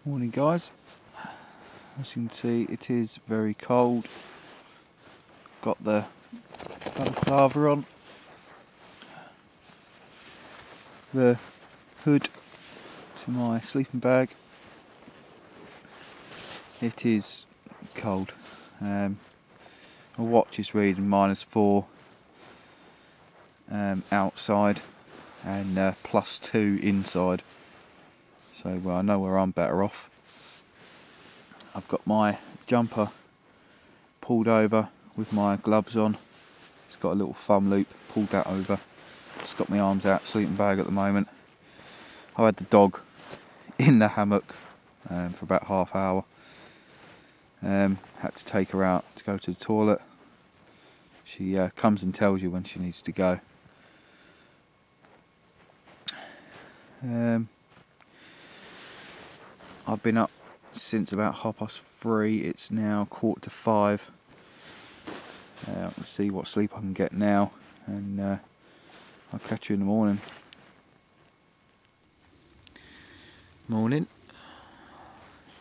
Morning guys, as you can see it is very cold. Got the balaclava on, the hood to my sleeping bag. It is cold. My watch is reading -4 outside and +2 inside. So I know where I'm better off. I've got my jumper pulled over with my gloves on. It's got a little thumb loop, pulled that over. Just got my arms out, sleeping bag at the moment. I had the dog in the hammock for about half hour. Had to take her out to go to the toilet. She comes and tells you when she needs to go. I've been up since about 3:30. It's now 4:45. Let's see what sleep I can get now, and I'll catch you in the morning. Morning.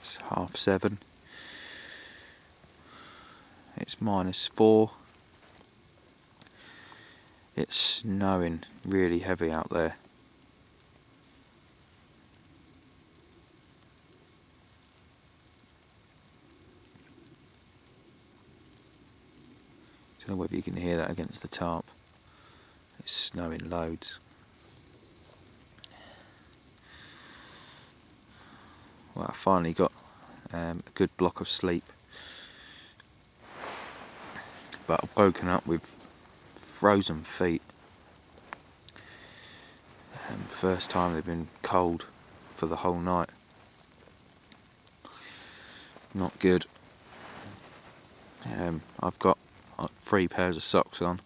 It's 7:30. It's -4. It's snowing really heavy out there. I don't know whether you can hear that against the tarp. It's snowing loads. Well, I finally got a good block of sleep, but I've woken up with frozen feet. First time they've been cold for the whole night. Not good. I've got 3 pairs of socks on.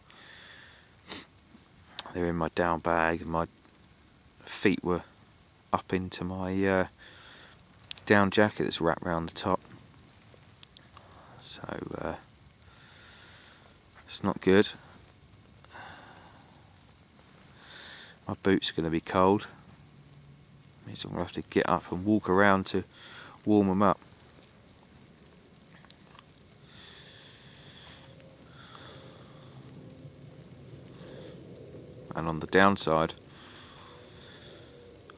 They're in my down bag, and my feet were up into my down jacket that's wrapped around the top. So it's not good. My boots are going to be cold. Means I'm going to have to get up and walk around to warm them up. And on the downside,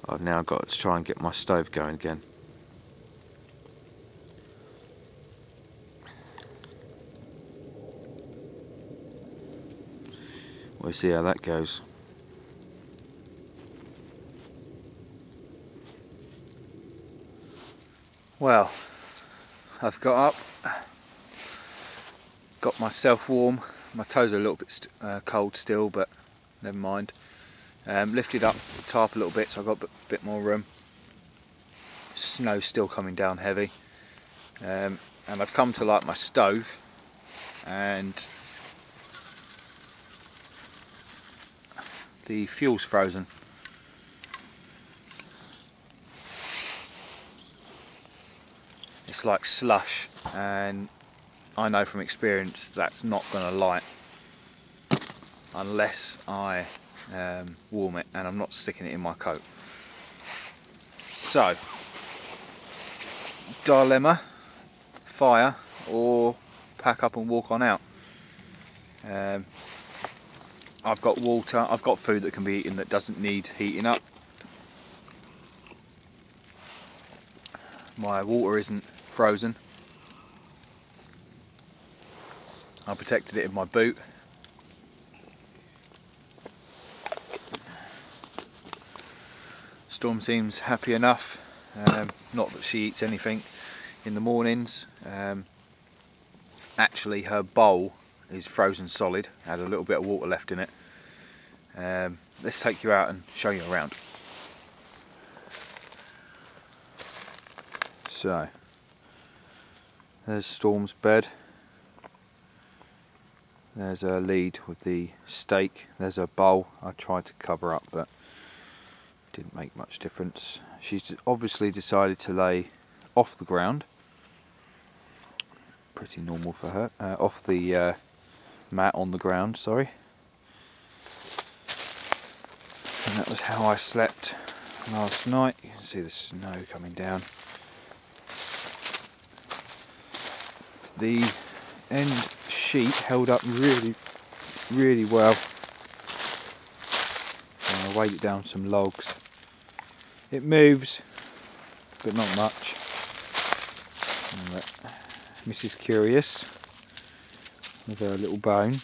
I've now got to try and get my stove going again. We'll see how that goes. Well, I've got up, got myself warm. My toes are a little bit cold still, but never mind. Lifted up the tarp a little bit, so I've got a bit more room. Snow's still coming down heavy. And I've come to light my stove, and the fuel's frozen. It's like slush, and I know from experience that's not going to light unless I warm it, and I'm not sticking it in my coat. So, dilemma: fire or pack up and walk on out. I've got water, I've got food that can be eaten that doesn't need heating up. My water isn't frozen. I protected it in my boot. Storm seems happy enough. Not that she eats anything in the mornings. Actually, her bowl is frozen solid. Had a little bit of water left in it. Let's take you out and show you around. So, there's Storm's bed. There's her lead with the stake. There's her bowl. I tried to cover up, but didn't make much difference. She's obviously decided to lay off the ground. Pretty normal for her. Off the mat on the ground, sorry. And that was how I slept last night. You can see the snow coming down. the end sheet held up really well. And I weighed it down with some logs. It moves, but not much. Mrs. Curious with her little bone.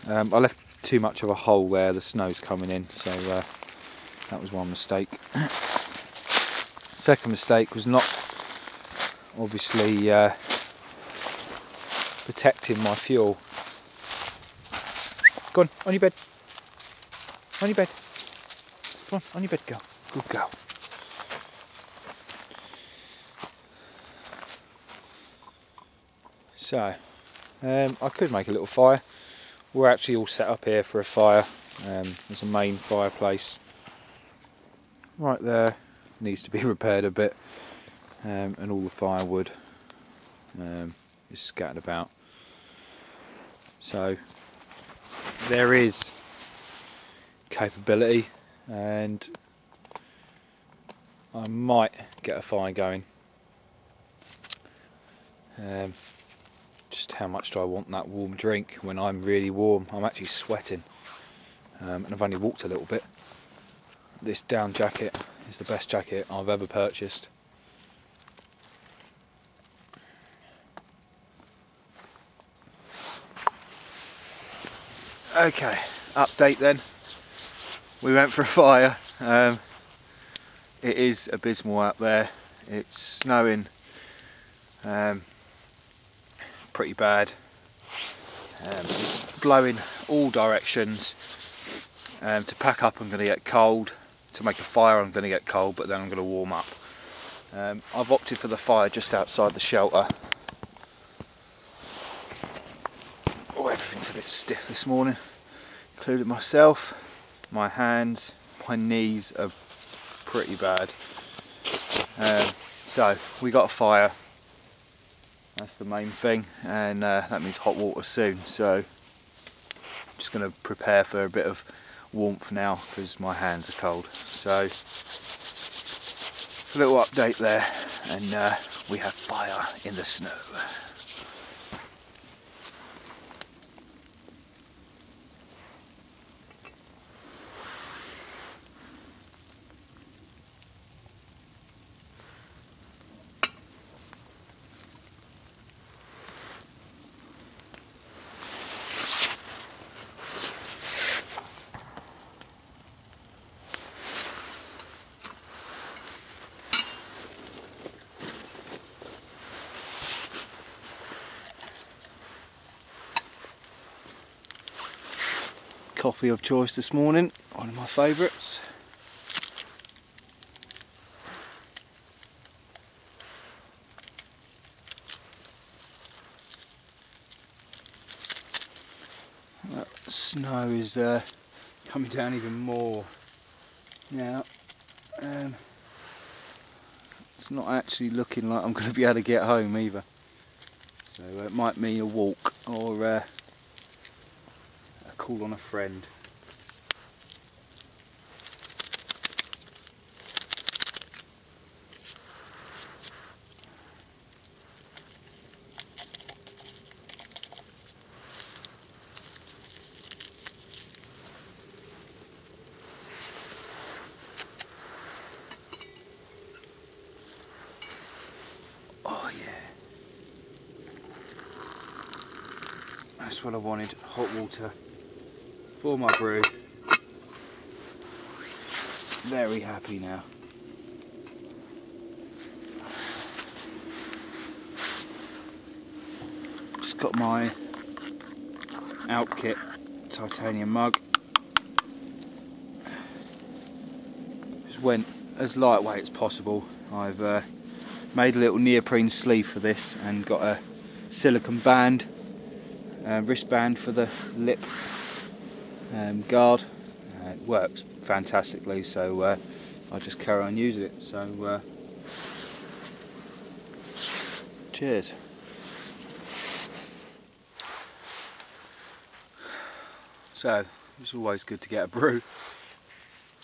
I left too much of a hole there, the snow's coming in, so that was one mistake. Second mistake was not obviously protecting my fuel. Go on your bed. On your bed. Come on your bed, girl. Good girl. So, I could make a little fire. We're actually all set up here for a fire. There's a main fireplace right there, needs to be repaired a bit, and all the firewood is scattered about. So there is capability, and I might get a fire going. Just how much do I want that warm drink when I'm really warm? I'm actually sweating, and I've only walked a little bit. This down jacket is the best jacket I've ever purchased. Okay, update then. We went for a fire. It is abysmal out there. It's snowing pretty bad. It's blowing all directions. To pack up I'm going to get cold. To make a fire I'm going to get cold, but then I'm going to warm up. I've opted for the fire just outside the shelter. Oh, everything's a bit stiff this morning, including myself. My hands, my knees are pretty bad. So we got a fire. That's the main thing, and that means hot water soon. So I'm just going to prepare for a bit of warmth now because my hands are cold. So a little update there, and we have fire in the snow. Coffee of choice this morning, one of my favourites. That snow is coming down even more now. It's not actually looking like I'm going to be able to get home either, so it might mean a walk or a call on a friend. Oh yeah, that's what I wanted, hot water for my brew. Very happy now. Just got my Alpkit titanium mug. Just went as lightweight as possible. I've made a little neoprene sleeve for this and got a silicone band, wristband for the lip guard. It works fantastically, so I'll just carry on using it. So cheers. So it's always good to get a brew.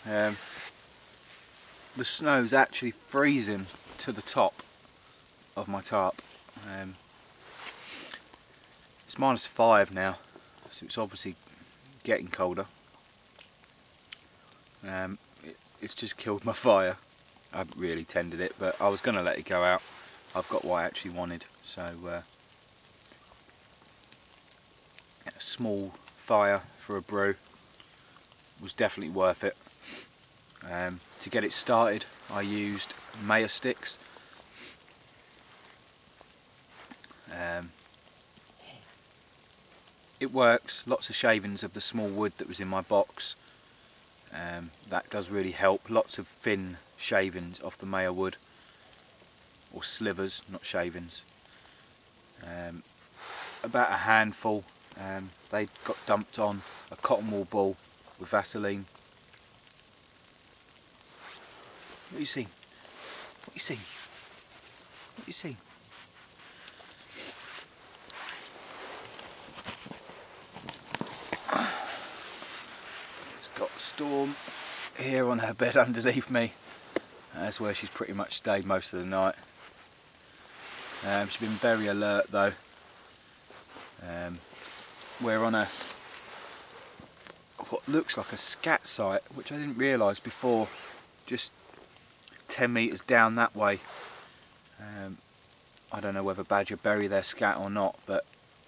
The snow's actually freezing to the top. of my tarp. It's -5 now, so it's obviously getting colder. It's just killed my fire. I haven't really tended it, but I was going to let it go out. I've got what I actually wanted, so a small fire for a brew was definitely worth it. To get it started, I used Maya sticks. It works. Lots of shavings of the small wood that was in my box. That does really help. Lots of thin shavings off the Maya wood, or slivers, not shavings. About a handful. They got dumped on a cotton wool ball with Vaseline. What you see? What you see? What you see? It's got Storm here on her bed underneath me. That's where she's pretty much stayed most of the night. She's been very alert though. We're on what looks like a scat site, which I didn't realise before, just 10 metres down that way. I don't know whether badger bury their scat or not, but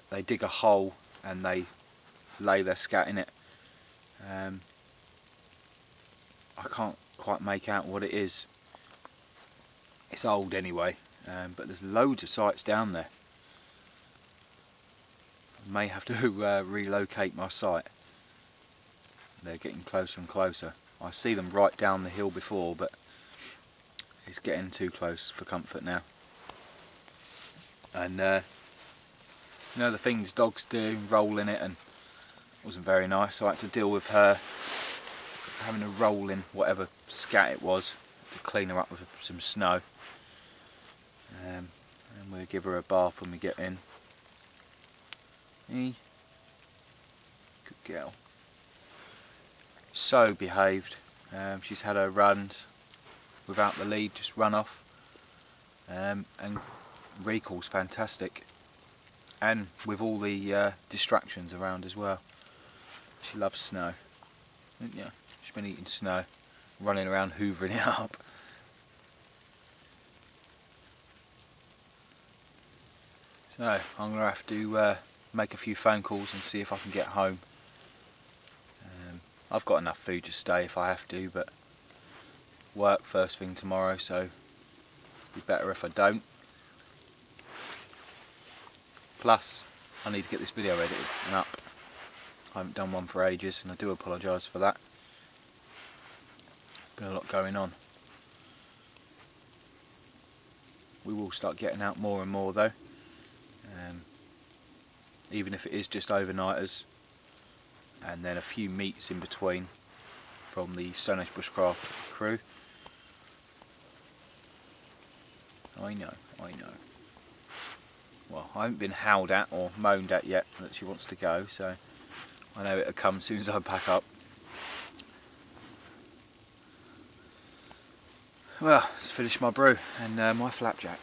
they dig a hole and they lay their scat in it. I can't quite make out what it is. It's old anyway, but there's loads of sites down there. I may have to relocate my site. They're getting closer and closer. I see them right down the hill before, but it's getting too close for comfort now. And you know, the things dogs do, roll in it, and it wasn't very nice, so I had to deal with her having to roll in whatever scat it was to clean her up with some snow. And we'll give her a bath when we get in. Good girl. So behaved. She's had her runs without the lead, just run off. And recall's fantastic. And with all the distractions around as well. She loves snow. Yeah, she's been eating snow, running around hoovering it up. So I'm going to have to make a few phone calls and see if I can get home. I've got enough food to stay if I have to, but work first thing tomorrow, so it'd be better if I don't. Plus, I need to get this video edited and up. I haven't done one for ages, and I do apologise for that. Been a lot going on. We will start getting out more and more though. Even if it is just overnighters, and then a few meets in between from the Stone Age Bushcraft crew. I know. Well, I haven't been howled at or moaned at yet that she wants to go, so I know it'll come as soon as I pack up. Well, let's finish my brew and my flapjack.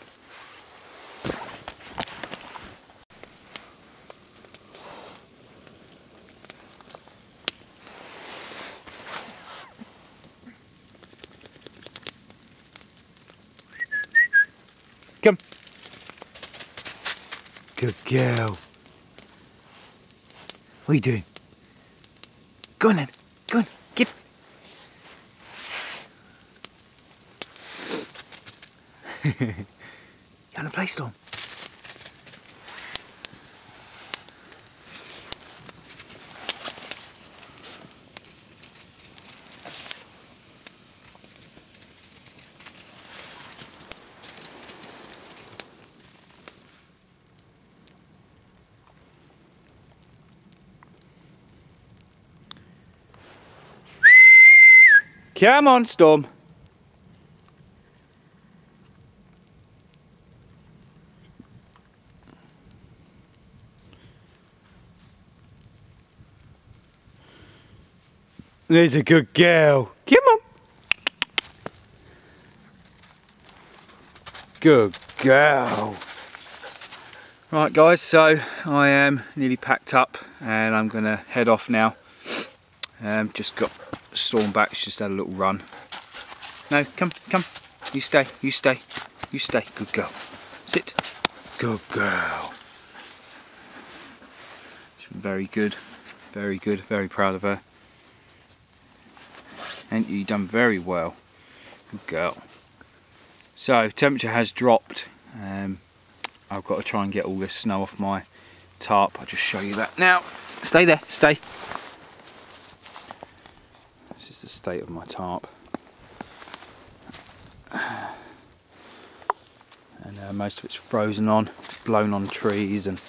Come. Good girl. What are you doing? Go on then. Go on. Get. You want to play, Storm? Come on, Storm. There's a good girl. Come on. Good girl. Right guys, so I am nearly packed up and I'm going to head off now. Just got Storm back, she's just had a little run. No, come, you stay, good girl. Sit, good girl. She's been very good, very proud of her. And you done very well, good girl. So temperature has dropped. I've got to try and get all this snow off my tarp. I'll just show you that now. Stay there, stay. This is the state of my tarp. And most of it's frozen on, blown on trees, and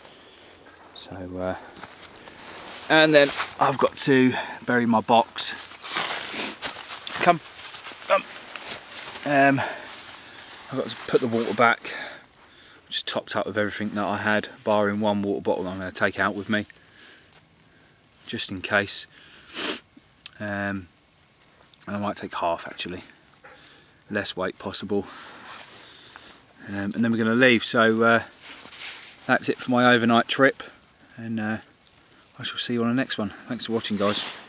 so and then I've got to bury my box. Come. I've got to put the water back. Just topped up with everything that I had, barring one water bottle I'm going to take out with me, just in case. And I might take half actually, less weight possible. And then we're going to leave. So that's it for my overnight trip, and I shall see you on the next one. Thanks for watching, guys.